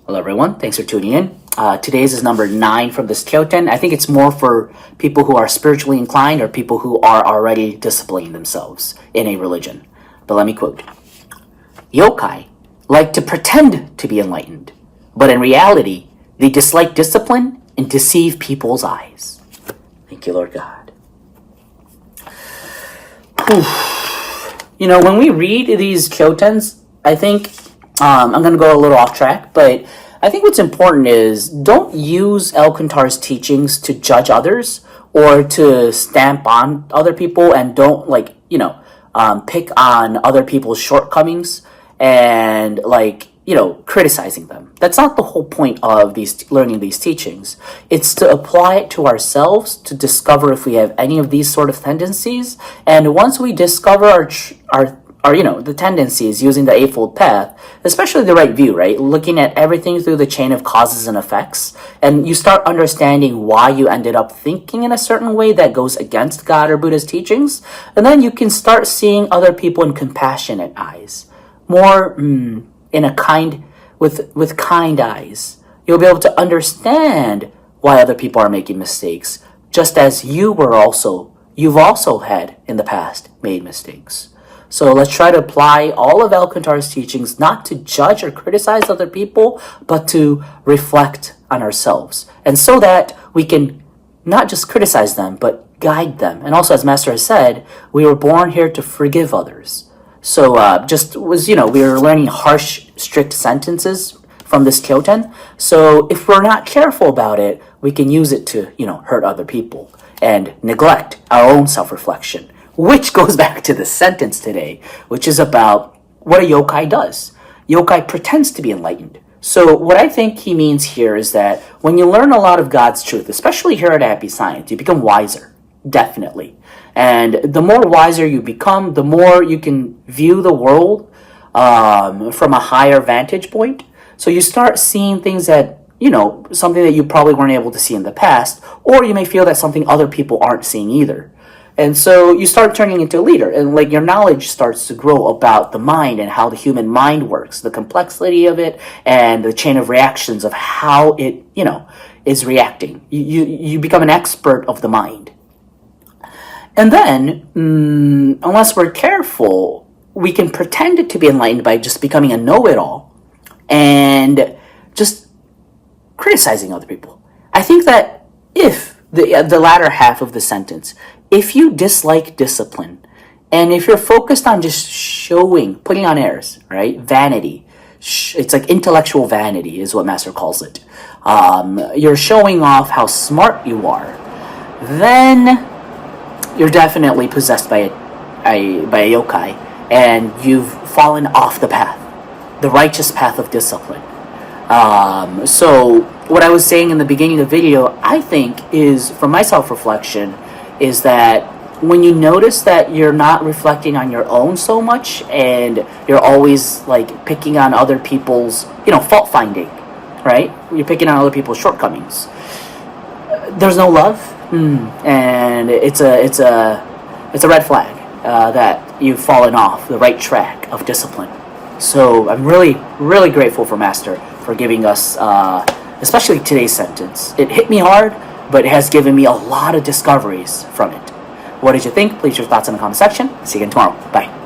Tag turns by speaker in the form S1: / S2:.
S1: Hello everyone, thanks for tuning in. Today's is number 9 from this Kyoten. I think it's more for people who are spiritually inclined or people who are already disciplining themselves in a religion. But let me quote. Yokai like to pretend to be enlightened, but in reality, they dislike discipline and deceive people's eyes. Thank you, Lord God. You know, when we read these Kyotens, I think I'm going to go a little off track, but I think what's important is don't use Elkantar's teachings to judge others or to stamp on other people, and don't pick on other people's shortcomings and criticizing them. That's not the whole point of learning these teachings. It's to apply it to ourselves to discover if we have any of these sort of tendencies. And once we discover the tendencies using the Eightfold Path, especially the right view, right? Looking at everything through the chain of causes and effects, and you start understanding why you ended up thinking in a certain way that goes against God or Buddha's teachings, and then you can start seeing other people in compassionate eyes, more with kind eyes. You'll be able to understand why other people are making mistakes, just as you've also had in the past made mistakes. So let's try to apply all of Elkantar's teachings, not to judge or criticize other people, but to reflect on ourselves. And so that we can not just criticize them, but guide them. And also, as Master has said, we were born here to forgive others. So we were learning harsh, strict sentences from this Kyoten. So if we're not careful about it, we can use it to, hurt other people and neglect our own self-reflection. Which goes back to the sentence today, which is about what a yokai does. Yokai pretends to be enlightened. So what I think he means here is that when you learn a lot of God's truth, especially here at Happy Science, you become wiser, definitely. And the more wiser you become, the more you can view the world from a higher vantage point. So you start seeing things that, something that you probably weren't able to see in the past, or you may feel that something other people aren't seeing either. And so you start turning into a leader, and your knowledge starts to grow about the mind and how the human mind works, the complexity of it, and the chain of reactions of how it, is reacting. You become an expert of the mind. And then, unless we're careful, we can pretend to be enlightened by just becoming a know-it-all and just criticizing other people. I think that if the latter half of the sentence, if you dislike discipline, and if you're focused on just putting on airs, right? Vanity. It's like intellectual vanity is what Master calls it. You're showing off how smart you are. Then you're definitely possessed by a yokai, and you've fallen off the path, the righteous path of discipline. So what I was saying in the beginning of the video, I think is, from my self-reflection, is that when you notice that you're not reflecting on your own so much, and you're always picking on other people's, fault finding, right? You're picking on other people's shortcomings. There's no love, and it's a red flag that you've fallen off the right track of discipline. So I'm really, really grateful for Master for giving us, especially today's sentence. It hit me hard, but it has given me a lot of discoveries from it. What did you think? Please leave your thoughts in the comment section. See you again tomorrow. Bye.